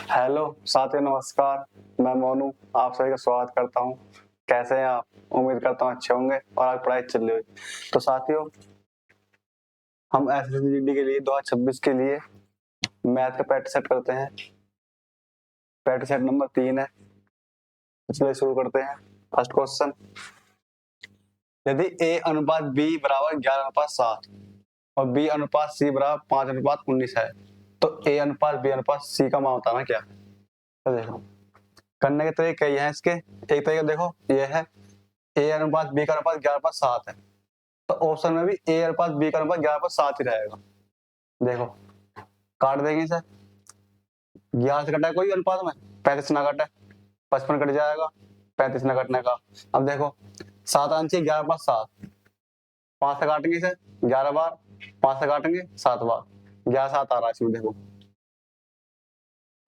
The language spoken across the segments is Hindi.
हेलो साथियों, नमस्कार। मैं मोनू आप सभी का स्वागत करता हूं। कैसे हैं आप? उम्मीद करता हूं अच्छे होंगे और आज पढ़ाई चल रही होगी। तो साथियों, हम एसएससी के लिए 2026 के लिए मैथ का पैट सेट करते हैं। पैट सेट नंबर 3 है। चलिए शुरू करते हैं। फर्स्ट क्वेश्चन, यदि a अनुपात b बराबर 11:7 और b अनुपात c बराबर 5:19 है तो a अनुपात b अनुपात c का मान बताना क्या है। तो देखो, करने के तरीके कई हैं इसके। एक तरीका देखो, ये है a अनुपात b का अनुपात 11:7 है, तो ऑप्शन में भी a अनुपात b का अनुपात 11:7 ही रहेगा। देखो, काट देंगे इसे। 11 से कटा है कोई अनुपात में, 35 ना कटे, 55 कट जाएगा, 35 ना कटने का। अब देखो, 7 आना चाहिए, 11/7, 5 से काटेंगे इसे 11 बार, 5 से काटेंगे 7 बार, 11/7 आ रहा है इसमें। देखो,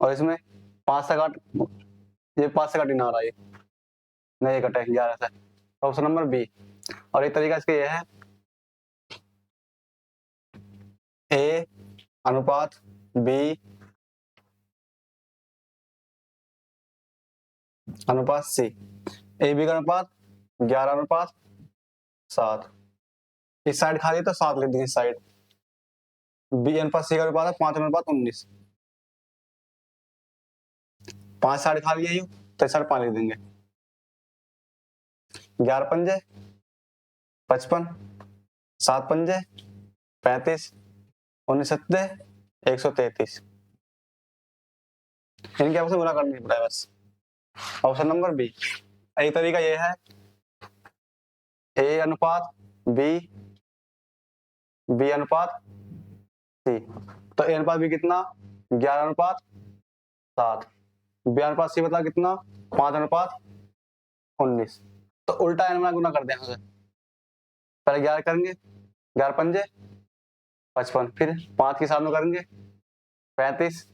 और इसमें 5 से काट, ये 5 से कट ही ना आ रहा है, ये नहीं कटे 11 से। Option number B. और एक तरीका इसका ये है, a अनुपात b अनुपात c, ए बी का अनुपात 11:7। इस साइड खाली तो 7 लिख देंगे इस साइड। बी अनुपात सी का अनुपात है 5:19। 5 साइड खाली है, तो इस साइड 5 लिख देंगे। 11 पंजे 55, 7 पंजे 35, 19 सत्ते 133। इनके आपस में गुना करनी पड़ा है बस। Option number B. एक तरीका ये है, ए अनुपात बी, बी अनुपात सी। तो ए अनुपात बी कितना? 11:7। बी अनुपात सी बता कितना? 5:19। तो उल्टा एन गुना कर दें। पहले 11 करेंगे, 11 पंजे 55, फिर 5 के साथ में करेंगे 35,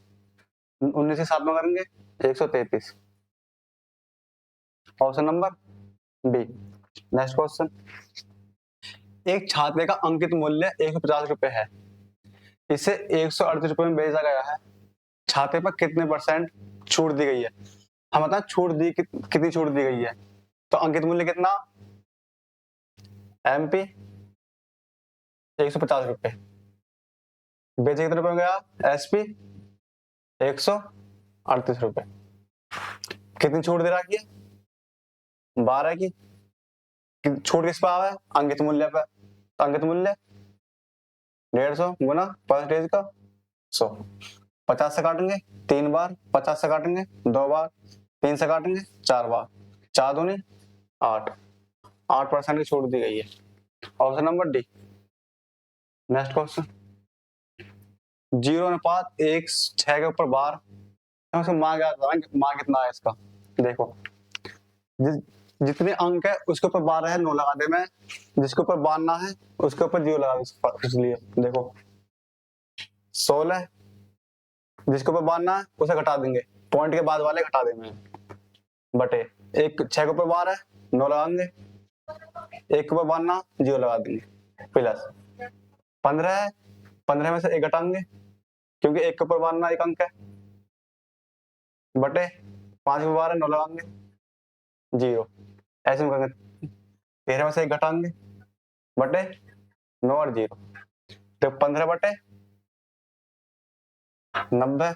19 के साथ में करेंगे 133। Option number B. Next question, एक छात्र का अंकित मूल्य 150 है, इसे 138 में बेचा गया है। छाते पर कितने परसेंट छूट दी गई है? हम बताएं छूट दी कितनी छूट दी गई है। तो अंकित मूल्य कितना? एमपी 150। बेचे कितने रुपए में गया? एसपी 138। कितनी छूट दे रखी है? 12 की। छूट किस पर है? अंकित मूल्य पर। तो अंकित मूल्य 150 गुना परसेंटेज का 100। 50 से काटेंगे 3 बार, 50 से काटेंगे 2 बार, 3 से काटेंगे 4 बार, 4 दूनी 8। 8% की छूट दी गई है। Option number D. Next question, 0:1 के ऊपर बार, मान कितना है इसका। देखो, जितने अंक है उसके ऊपर 12 है, 9 लगा दे मैं। जिसके ऊपर 12 है उसके ऊपर 0 लगा दे। इसलिए देखो, 16, जिसके ऊपर 12 है उसे घटा देंगे, पॉइंट के बाद वाले घटा देंगे बटे एक। 6 के ऊपर 12 है, 9 लगाएंगे, एक के ऊपर 12 0 लगा देंगे, प्लस 15 है, 15 में से 1 घटाएंगे क्योंकि एक के ऊपर 12 एक अंक है, बटे 5 के ऊपर 12 9 लगाएंगे 0। ऐसे में करेंगे, 13 में से 1 घटाएंगे बटे 9 और 0, तो 15 बटे 90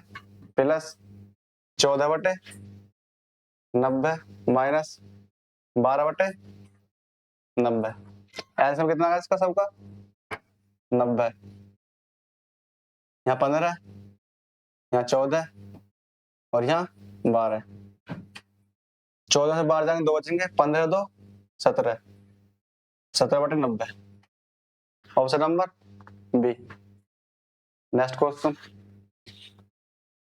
प्लस 14 बटे 90 माइनस 12 बटे 90। ऐसे में कितना आएगा इसका सबका? 90। यहाँ 15, यहाँ 14 और यहाँ 12। 14 से 12 जाएंगे 2 बचेंगे, 15 2 17, 17 बटे 90। Option number B. Next question,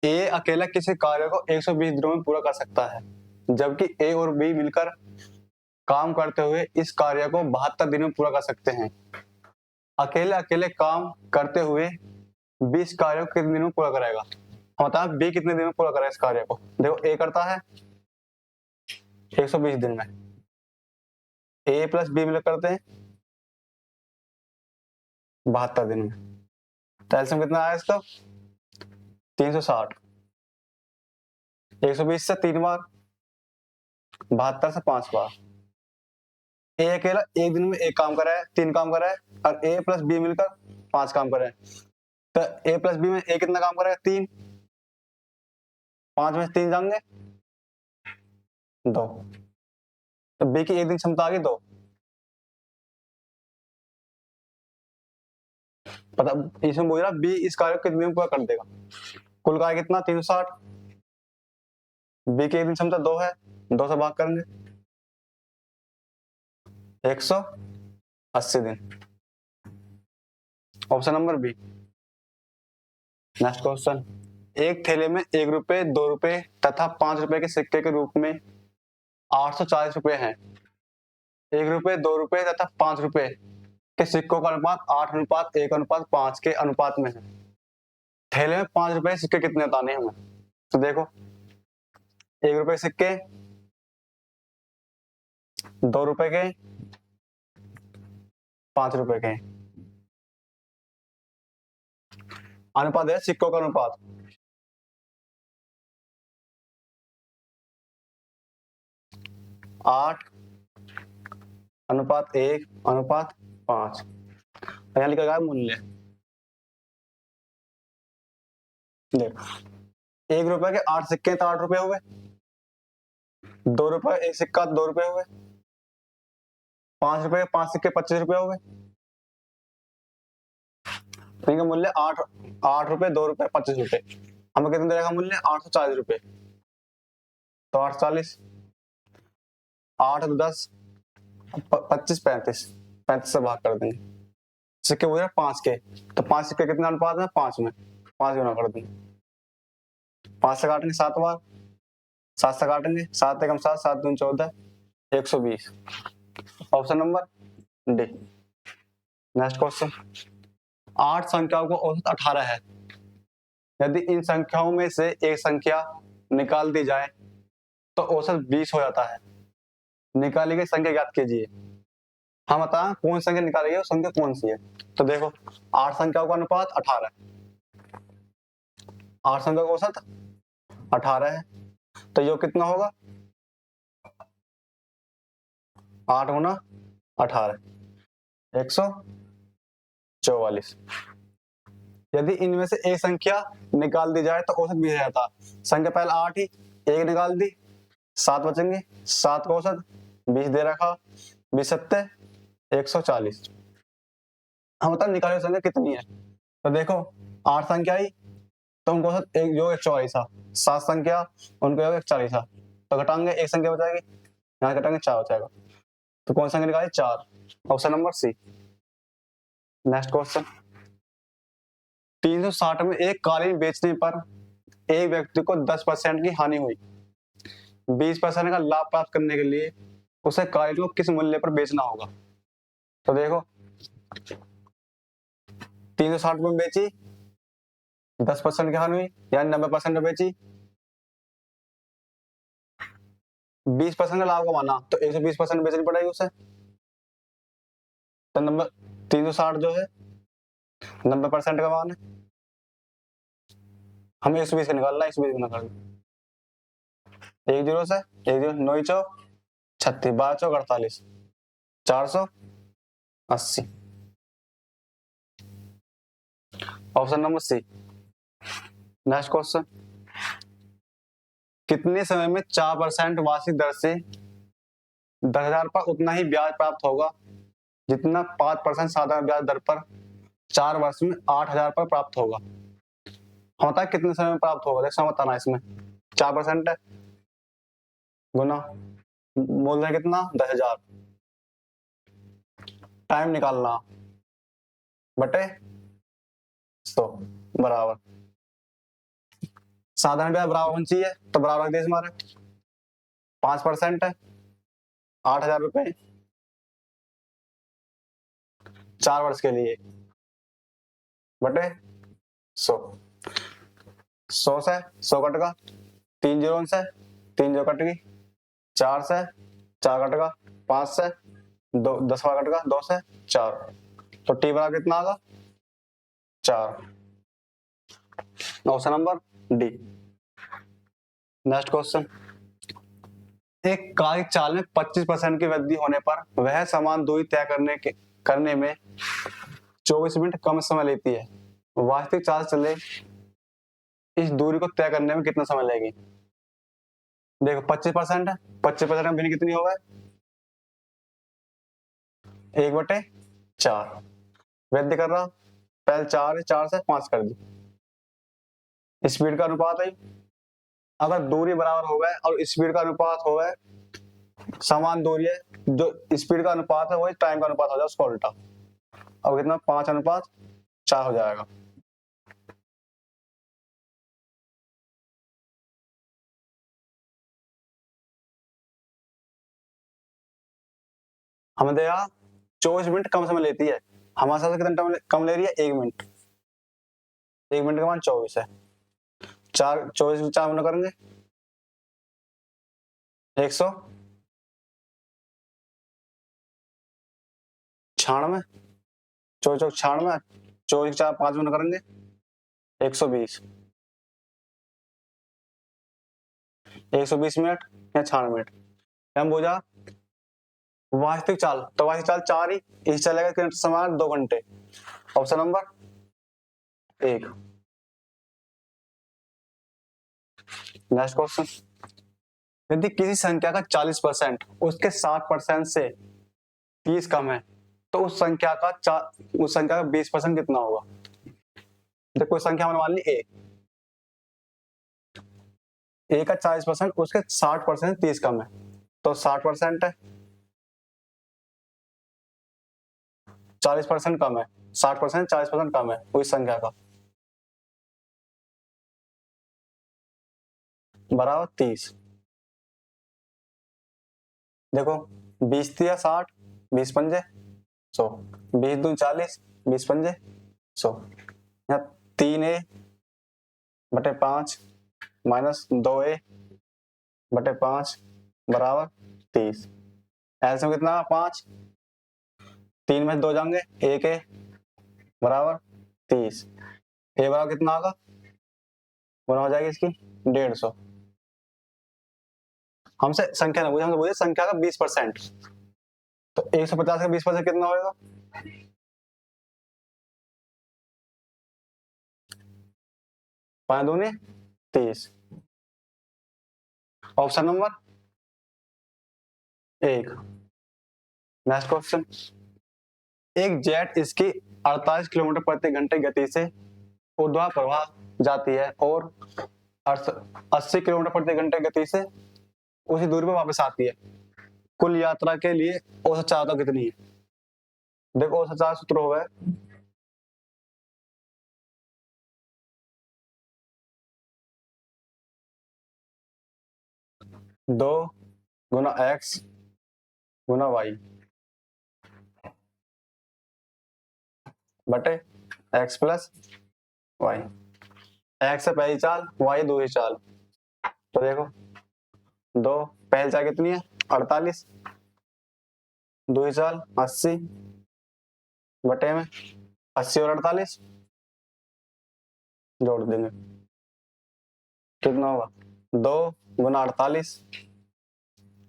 ए अकेला किसी कार्य को 120 दिनों में पूरा कर सकता है, जबकि ए और बी मिलकर काम करते हुए इस कार्य को 72 दिनों में पूरा कर सकते हैं। अकेले अकेले काम करते हुए 20 कार्यों को कितने दिनों में पूरा करेगा? होता है बी कितने दिन में पूरा करेगा इस कार्य को। देखो, ए करता है 120 दिन में, ए प्लस बी मिलकर करते हैं 72 दिन में। तो एलसीएम कितना आया इसका? 360। 120 से 3 बार, 72 से 5 बार। ए अकेला एक दिन में एक काम करा है, 3 काम करा है, और ए प्लस बी मिलकर 5 काम करा है। तो ए प्लस बी में ए कितना काम करेगा? 3। 5 में से 3 जाएंगे 2। तो बी की एक दिन क्षमता आ गई 2। पता इसमें बोल रहा बी इस कार्य को कितने दिन में पूरा कर देगा। कुल कार्य कितना? 360। बी की एक दिन क्षमता 2 है, 2 से भाग करेंगे 180 दिन। Option number B. Next question, एक थैले में 1 रुपए, 2 रुपए तथा 5 रुपए के सिक्के के रूप में 840 रुपए हैं। 1 रुपए, 2 रुपए तथा 5 रुपए के सिक्कों का अनुपात 8:1:5 के अनुपात में है। थैले में 5 रुपए के सिक्के कितने उतारने हैं हमें? तो देखो, 1 रुपए के सिक्के, 2 रुपए के, 5 रुपए के। अनुपात है सिक्कों का अनुपात। आठ अनुपात 1 अनुपात 5। यहाँ लिखा गया मूल्य। देखो, 1 रुपए के 8 सिक्के तो 8 रुपए हुए। 2 रुपए एक सिक्का 2 रुपए हुए। 5 रुपए के 5 सिक्के 25 रुपए हुए। तो इनका मूल्य 8 रुपए, 2 रुपए, 25 रुपए। हमें कितने दे रखा मूल्य? 840 रुपए। तो 840, 8 तो 10, 25, 35, 35 से भाग कर देंगे। सिक्के बोल रहे 5 के, तो 5 सिक्के कितने अनुपात में? 5 में 5 गुना कर देंगे। 5 से काटेंगे 7 बार, 7 से काटेंगे 7 एकम 7, 7 दूनी 14, 120। Option number D. Next question, 8 संख्याओं को औसत 18 है। यदि इन संख्याओं में से एक संख्या निकाल दी जाए तो औसत 20 हो जाता है। निकाली गई संख्या ज्ञात कीजिए। हम बताएं कौन संख्या निकाली गई, संख्या कौन सी है। तो देखो, 8 संख्याओं का अनुपात 18 है। 8 संख्या का औसत 18 है, तो ये कितना होगा? 8 गुना 18, 144। यदि इनमें से एक संख्या निकाल दी जाए तो औसत 20 जाता। संख्या पहले 8 ही, एक निकाल दी, 7 बचेंगे, 7 का औसत 20 दे रखा, 20 सत्ते 140। हम बता निकाली संख्या कितनी है। तो देखो, 8 संख्या आई तो उनको औसत एक जो 144 था। 7 संख्या उनको 140 था, तो घटाएंगे एक संख्या बचाएगी, यहाँ घटाएंगे 4 बचाएगा। तो कौन सा संख्या निकाली? 4। Option number C. Next question, 360 में एक कालीन बेचने पर एक व्यक्ति को 10% की हानि हुई। 20% का लाभ प्राप्त करने के लिए उसे कालीन को किस मूल्य पर बेचना होगा? तो देखो, 360 में बेची, 10% की हानि हुई, यानी 90% में बेची। 20% का लाभ कमाना तो 120% बेचनी पड़ेगी उसे। तो नंबर 360 जो है 90% का मान है, हमें 120 का निकालना है। 120 गुना कर 1 0 से 1 0, 9 चौक 36, 12 चौक 48, 480। Option number C. Next question, कितने समय में 4% वार्षिक दर से 10,000 पर उतना ही ब्याज प्राप्त होगा जितना 5% साधारण ब्याज दर पर 4 वर्ष में 8,000 पर प्राप्त होगा? होता है कितने समय में प्राप्त होगा? देखो बताना, इसमें 4% है, गुना बोल रहे कितना? 10,000, टाइम निकालना बटे 100 बराबर। साधारण ब्याज बराबर होना चाहिए, तो बराबर देश हमारे 5% है, 8,000 रुपए 4 वर्ष के लिए, बटे 100। 100 से 100 कट गया, 3 जीरो से 3 जीरो कट गई, 4 से 4 कट गया, 5 से 2 10 कट गया, 2 से 4, तो टी बराबर कितना आगा? 4। Option number D. Next question, एक कार की चाल में 25% की वृद्धि होने पर वह समान दूरी तय करने में 24 मिनट कम समय लेती है। वास्तविक चाल चले इस दूरी को तय करने में कितना समय लगेगी? देखो 25% है, 25% में भिन्न कितनी होगा? 1/4। वृद्धि कर रहा, पहले 4 है, 4 से 5 कर दी। स्पीड का अनुपात है, अगर दूरी बराबर हो गए और स्पीड का अनुपात हो गए समान दूरी है, जो स्पीड का अनुपात है वही टाइम का अनुपात हो जाए उसका उल्टा। अब कितना? 5:4 हो जाएगा। हमें देखा 24 मिनट कम समय लेती है, हमारे साथ कितना कम ले रही है? 1 मिनट। 1 मिनट का मान 24 है। 24 को 4 गुना करेंगे 196। 24 96, 24 4 5 गुना करेंगे 120। 120 मिनट या 96 मिनट। हम बोझा वास्तविक चाल, तो वास्तविक चाल 4 ही, इस चलेगा कितने समान 2 घंटे। Option number 1। नेक्स्ट क्वेश्चन, यदि किसी संख्या का 40% उसके 60% से 30 कम है तो उस संख्या का 20% कितना होगा? तो कोई संख्या हमने मान ली ए का 40% उसके 60% 30 कम है, तो 60% है, 40% कम है, 60% 40% कम है उस संख्या का, बराबर 30। देखो 20 दिया 60, 20 पंजे 100, 20 दूनी 40, 20 पंजे 100। यहाँ 3a/5 माइनस 2a/5 बराबर 30। एलसीएम कितना? 5। 3 में 2 जाएंगे, 1a बराबर 30। ए बराबर कितना होगा? गुना हो जाएगी इसकी 150। हमसे संख्या ना पूछे, हमसे पूछे संख्या का 20%। तो 150 का 20% कितना होगा? 5 दूनी 30। Option number 1। नेक्स्ट क्वेश्चन, एक जेट इसकी 48 किलोमीटर प्रति घंटे गति से ऊर्ध्वाधर जाती है और 80 किलोमीटर प्रति घंटे गति से उसी दूरी पर वापस आती है। कुल यात्रा के लिए औसत चालकता कितनी है? देखो औसत चालक सूत्र हो गए 2 गुना x गुना y बटे x प्लस y। x से पहली चाल, y दूसरी चाल। तो देखो 2 पहली चाल कितनी है? 48, दूसरी चाल 80 बटे में 80 और 48 जोड़ देंगे, कितना होगा? 2 गुना 48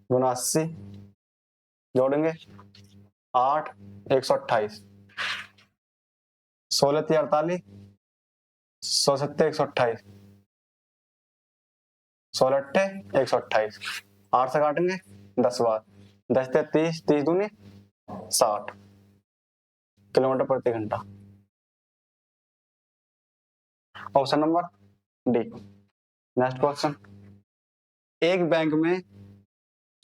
गुना 80 जोड़ेंगे 8, 128, 16 3 48, 100 7 128, 16 8 128। 8 से काटेंगे 10 बार, 10 से 30, 30 दूनी 60 किलोमीटर प्रति घंटा। Option number D. Next question, एक बैंक में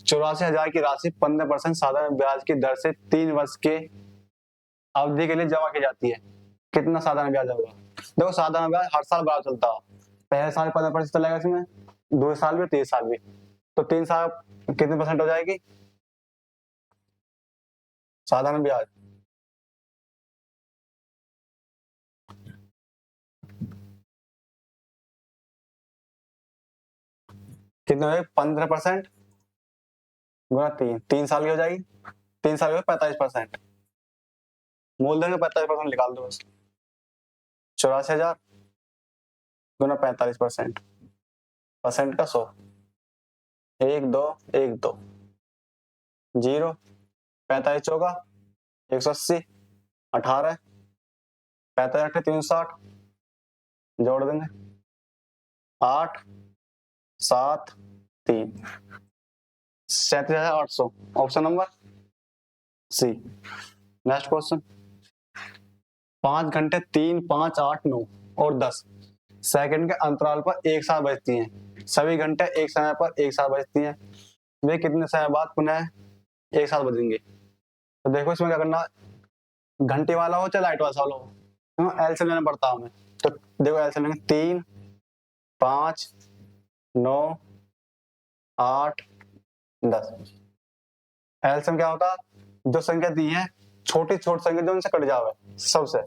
84,000 की राशि 15% साधारण ब्याज की दर से 3 वर्ष के अवधि के लिए जमा की जाती है। कितना साधारण ब्याज होगा? देखो साधारण ब्याज हर साल ब्याज चलता है, पहले साल 15% चलेगा इसमें, दूसरे साल भी, 3 साल भी, तो 3 साल कितने परसेंट हो जाएगी साधारण ब्याज? कितने हो जाएगी? 15% गुना 3, 3 साल की हो जाएगी, 3 साल की 45%। मूलधन का 45% निकाल दो बस। 84,000 गुना 45%, परसेंट का 100, 1 2 1 2 0, 45 चौका 180, 18, 45 अट्ठे 360, जोड़ देंगे 8 7 3, 37,800, option number C. Next question, 5 घंटे 3 5 8 9 और 10 सेकंड के अंतराल पर एक साथ बजती हैं। सभी घंटे एक समय पर एक साथ बजती हैं। वे कितने समय बाद पुनः एक साथ बजेंगे? तो देखो इसमें क्या करना, घंटे वाला हो चाहे लाइट वाला हो, एलसीएम लेना पड़ता है हमें। तो देखो एलसीएम लेंगे 3 5 9 8 10। एलसीएम क्या होता है, जो संख्या दी है छोटी छोटी संख्या जो उनसे कट जावे, सबसे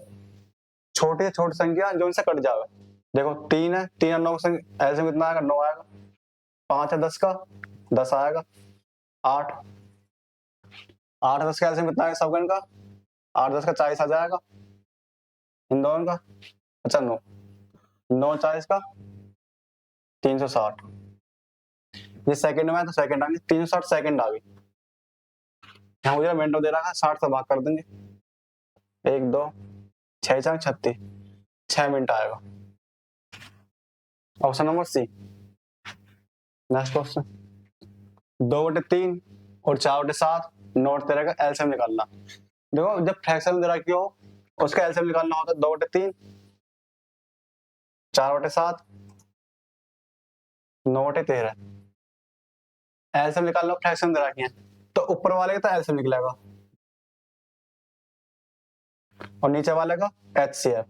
छोटी छोटी संख्या जो उनसे कट जावे। देखो 3 है, 3 और 9 संख्या एलसीएम कितना आएगा, 9 आएगा। 5 है 10 का, 10 आएगा। 8 8 10 का एलसीएम कितना आएगा सबगन का, 8 10 का 40 आ जाएगा इन दोनों का। अच्छा 9 9 40 का 360। ये सेकंड में है तो सेकंड आ गई, 360 सेकंड आ गई। यहाँ मुझे मिनट दे रहा है, 60 से भाग कर देंगे, 1 2 6 4 36, 6 मिनट आएगा, option number C. Next question, 2/3 और 4/7 नोट 13 का एलसीएम निकालना। देखो जब फ्रैक्शन दे रखी हो उसका एलसीएम निकालना होता है 2/3 4/7 9/13। एलसीएम निकालना, फ्रैक्शन दे रखी है तो ऊपर वाले का तो एलसीएम निकलेगा और नीचे वाले का एचसीएफ।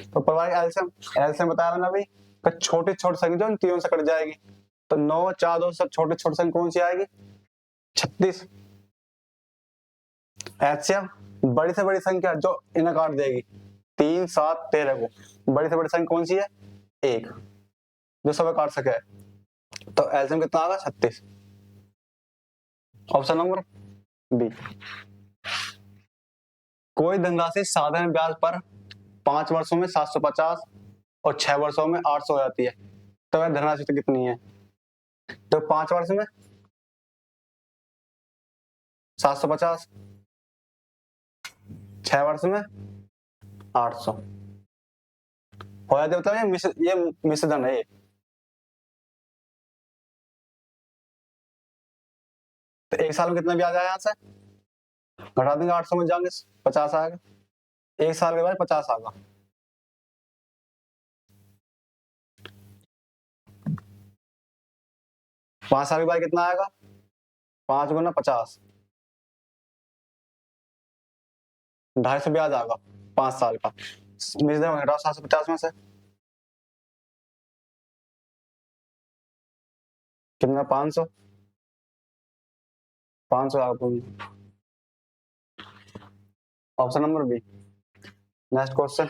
तो ऊपर वाले एलसीएम एलसीएम बताया मैंने अभी, छोटी छोटी संख्या जो तीनों से कट जाएगी। तो 9 4 2 सब छोटी छोटी संख्या कौन सी आएगी, 36। एचसीएफ बड़ी से बड़ी संख्या जो इन्हें काट देगी, 3 7 13 को। बड़ी से बड़ी संख्या कौन सी है, 1, जो सब काट सके। तो एलसीएम कितना आएगा, 36, ऑप्शन नंबर बी। कोई धनराशि साधारण ब्याज पर 5 वर्षों में 750 और 6 वर्षों में 800 हो जाती है, तो वह धनराशि तो कितनी है? तो 5 वर्ष में 750, 6 वर्ष में 800 हो जाती है। मतलब ये मिश्रधन है ये। तो एक साल में कितना ब्याज आया यहाँ से, घटा देंगे 800 में जाएंगे 50 आएगा, एक साल के बाद 50 आएगा। पांच साल के बाद कितना आएगा, 5 गुना 50, 250 ब्याज आएगा 5 साल का। मिश्रधन घटाओ 750 में से, कितना 500 आएगा, option number B. Next question,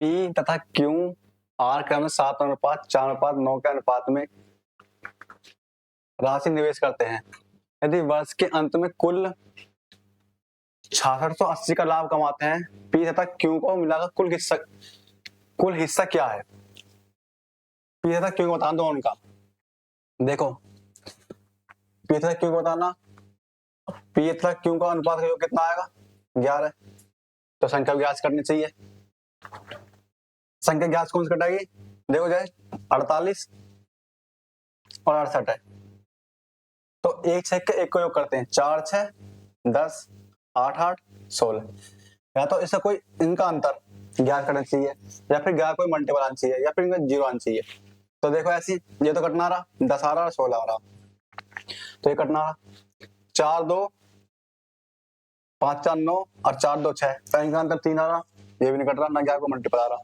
P तथा क्यू आर क्रम में 7 अनुपात 4 अनुपात 9 के अनुपात में राशि निवेश करते हैं। यदि वर्ष के अंत में कुल 6680 का लाभ कमाते हैं, पी तथा क्यू को मिलाकर कुल हिस्सा क्या है? पी तथा क्यू को बताना दोनों का। देखो पी तथा क्यू को बताना, पी तथा क्यू का अनुपात कितना आएगा, 11। तो संख्या ज्ञात करनी चाहिए। संख्या ज्ञात कौन सी कटाएगी, देखो जाए 48 और 68 है, तो एक 6 के एक को योग करते हैं, 4 6 10 8 8 16। या तो इसका कोई इनका अंतर ज्ञात करना चाहिए, या फिर ज्ञात कोई मल्टीपल आना चाहिए, या फिर इनका जीरो आना चाहिए। तो देखो ऐसी, ये तो कटना रहा, 10 आ रहा और 16 आ रहा, तो ये कटना रहा, 4 2 5 4 9 और 4 2 6, इनका अंतर 3 आ रहा, ये भी नहीं कट रहा, ना 11 को मल्टीप्लाई आ रहा,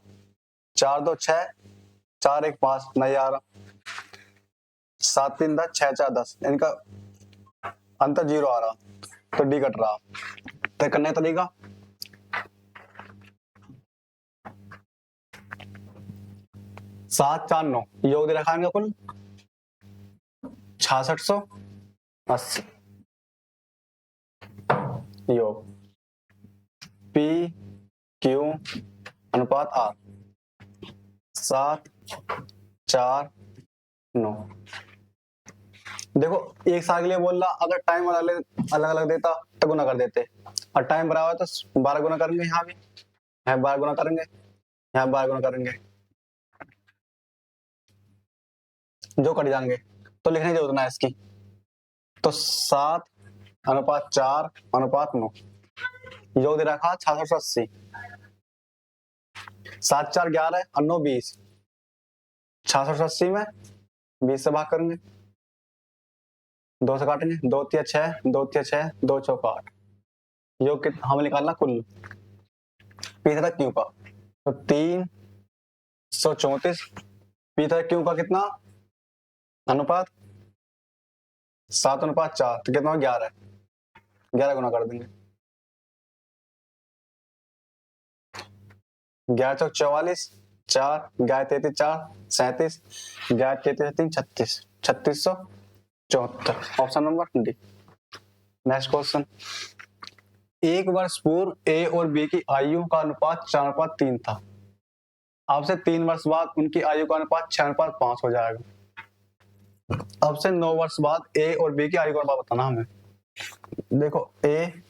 4 2 6 4 1 5 नहीं आ रहा, 7 3 10 6 4 10, इनका अंतर 0 आ रहा, तो डी कट रहा। तो करने का तरीका, 7 4 9 योग दे रखा है इनका कुल 6680 योग पी क्यू अनुपात आर 7 4 9। देखो एक साल के लिए बोल रहा, अगर टाइम अलग अलग देता तो गुना कर देते, और टाइम बराबर तो 12 गुना करेंगे, यहाँ भी यहाँ 12 गुना करेंगे, यहाँ 12 गुना करेंगे, जो कट जाएंगे, तो लिखने की जरूरत ना है इसकी। तो 7 अनुपात 4 अनुपात 9 योग दे रखा 6680, 7 4 11 और 9 20, 6680 में 20 से भाग करेंगे, 2 से काटेंगे, 2 तिया 6 2 तिया 6 2 चौका 8, योग हमें निकालना कुल पी था क्यू का, तो 334 पी था क्यू का कितना अनुपात 7 अनुपात 4, तो कितना 11, 11 गुना कर देंगे, 11 चौक 44 4 11 33 4 37 11 33 3 36 3674, option number D. Next question, एक वर्ष पूर्व ए और बी की आयु का अनुपात 4:3 था, अब से 3 वर्ष बाद उनकी आयु का अनुपात 6:5 हो जाएगा। अब से 9 वर्ष बाद ए और बी की आयु का अनुपात बताना हमें। देखो ए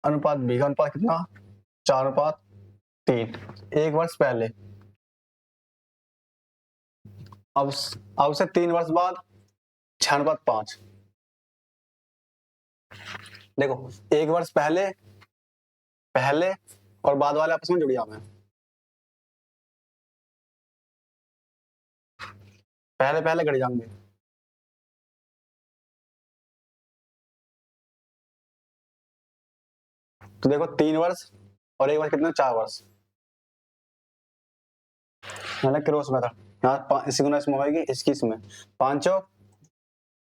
अनुपात बी का अनुपात कितना 4:3, एक वर्ष पहले, अब से 3 वर्ष बाद 6:5। देखो एक वर्ष पहले पहले और बाद वाले आपस में जुड़ जाए, पहले पहले घट जाएंगे, तो देखो 3 वर्ष और एक वर्ष कितने 4 वर्ष, मतलब क्रॉस में था, यहाँ इसी गुना इसमें होगी, इसकी इसमें 5 चौक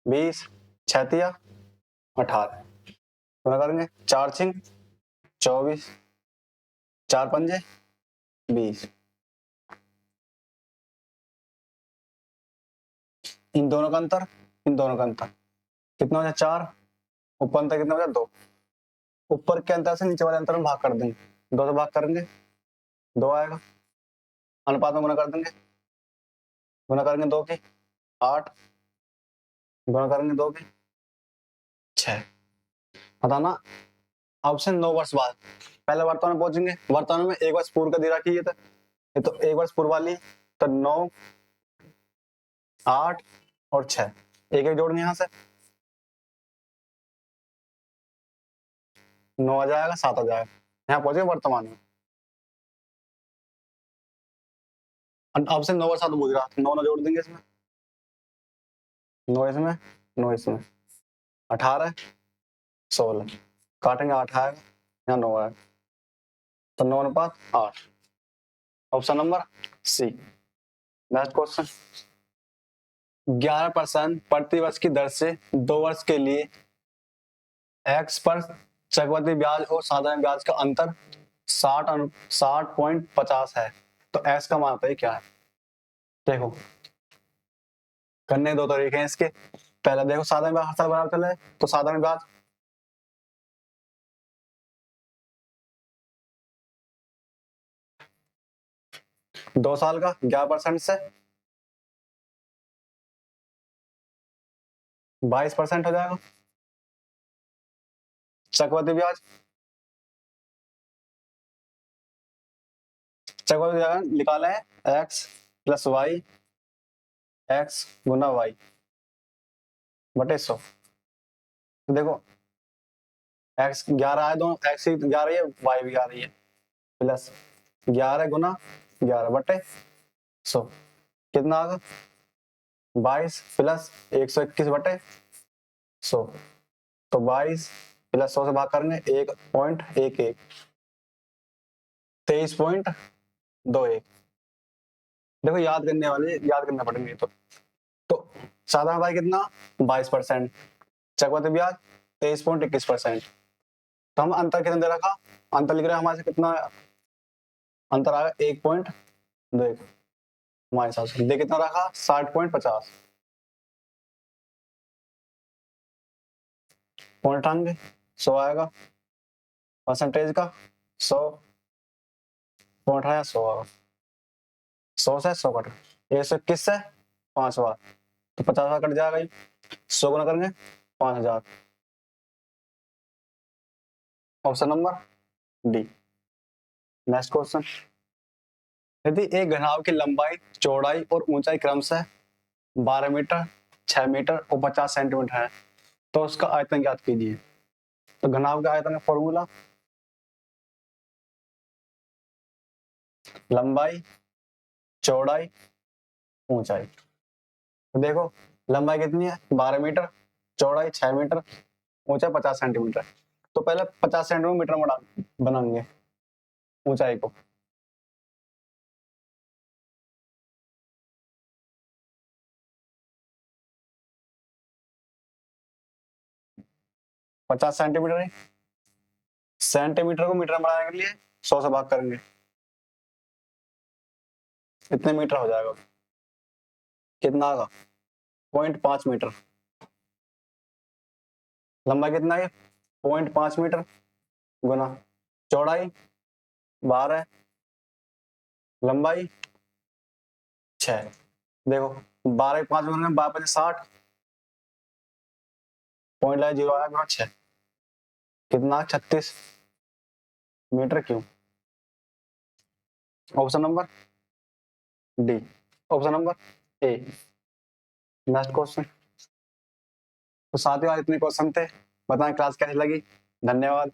20 6 तिया 18 गुना करेंगे, 4 छिंग 24 4 पंजे 20, इन दोनों का अंतर, इन दोनों का अंतर कितना हो जाए 4, ऊपर अंतर कितना हो जाए 2, ऊपर के अंतर से नीचे वाले अंतर में भाग कर देंगे, 2 से भाग करेंगे 2 आएगा, अनुपात में गुना कर देंगे, गुना करेंगे 2 की 8, गुना करेंगे 2 की 6, बताना ऑप्शन 9 वर्ष बाद, पहले वर्तमान में पहुंचेंगे, वर्तमान में एक वर्ष पूर्व का दे रखी है, ये तो एक वर्ष पूर्व वाली, तो 9 8 और 6 एक एक जोड़ने यहां से 9 आ जाएगा 7 आ जाएगा, यहाँ पहुंचे वर्तमान में, ऑप्शन 9 और 7 पूछ रहा, 9 जोड़ देंगे इसमें, 9 इसमें 9 इसमें 18 16 काटेंगे 8 आएगा, यहाँ 9 आएगा, तो 9 अनुपात 8, option number C. Next question, 11% प्रति वर्ष की दर से 2 वर्ष के लिए एक्स पर चक्रवृद्धि ब्याज और साधारण ब्याज का अंतर 60.50 है, तो एक्स का मान बताइए क्या है। देखो करने दो तरीके हैं इसके, पहले देखो साधारण ब्याज हर साल बराबर चले, तो साधारण ब्याज 2 साल का 11% से 22% हो जाएगा, चक्रवृद्धि ब्याज निकाला है एक्स प्लस वाई एक्स गुना वाई बटे 100, तो देखो एक्स 11 है, दोनों एक्स 11 है वाई भी आ रही है, प्लस 11 गुना 11 बटे 100, कितना आ गया 22 प्लस 121 बटे 100, तो 22 प्लस 100 से भाग करेंगे 1.11, 23.21। देखो याद करने वाले याद करना पड़ेंगे तो साधारण भाई कितना 22%, चक्रवृद्धि ब्याज 23.21%। तो हम अंतर कितना दे रखा, अंतर लिख रहे हैं हमारे से कितना अंतर आया 1.2, हमारे हिसाब से देख कितना रखा 60.50 पॉइंट आएंगे 100 आएगा परसेंटेज का 100 पॉइंट आया 100 आएगा 100 से 100 कट 121 से 5 बार तो 50 बार कट जाएगा 100 गुना करेंगे 5000। Option number D. Next question, यदि एक घनाभ की लंबाई चौड़ाई और ऊंचाई क्रमशः 12 मीटर 6 मीटर और 50 सेंटीमीटर है तो उसका आयतन ज्ञात कीजिए। तो घनाभ का आयतन का फॉर्मूला लंबाई चौड़ाई ऊंचाई। तो देखो लंबाई कितनी है 12 मीटर, चौड़ाई 6 मीटर, ऊंचाई 50 सेंटीमीटर। तो पहले 50 सेंटीमीटर बनाएंगे ऊंचाई को। पचास सेंटीमीटर है, सेंटीमीटर को मीटर में बढ़ाने के लिए 100 से भाग करेंगे, इतने मीटर हो जाएगा। कितना आएगा 0.5 मीटर। लंबाई कितना है 0.5 मीटर गुना चौड़ाई 12, लंबाई 6। देखो 12 5 गुना 12 60, पॉइंट लाए 0 आया गुना 6, कितना 36 metre cube. Option number D. Option number A. Next question. तो साथियों आज इतने क्वेश्चन थे, बताएं क्लास कैसी लगी। धन्यवाद।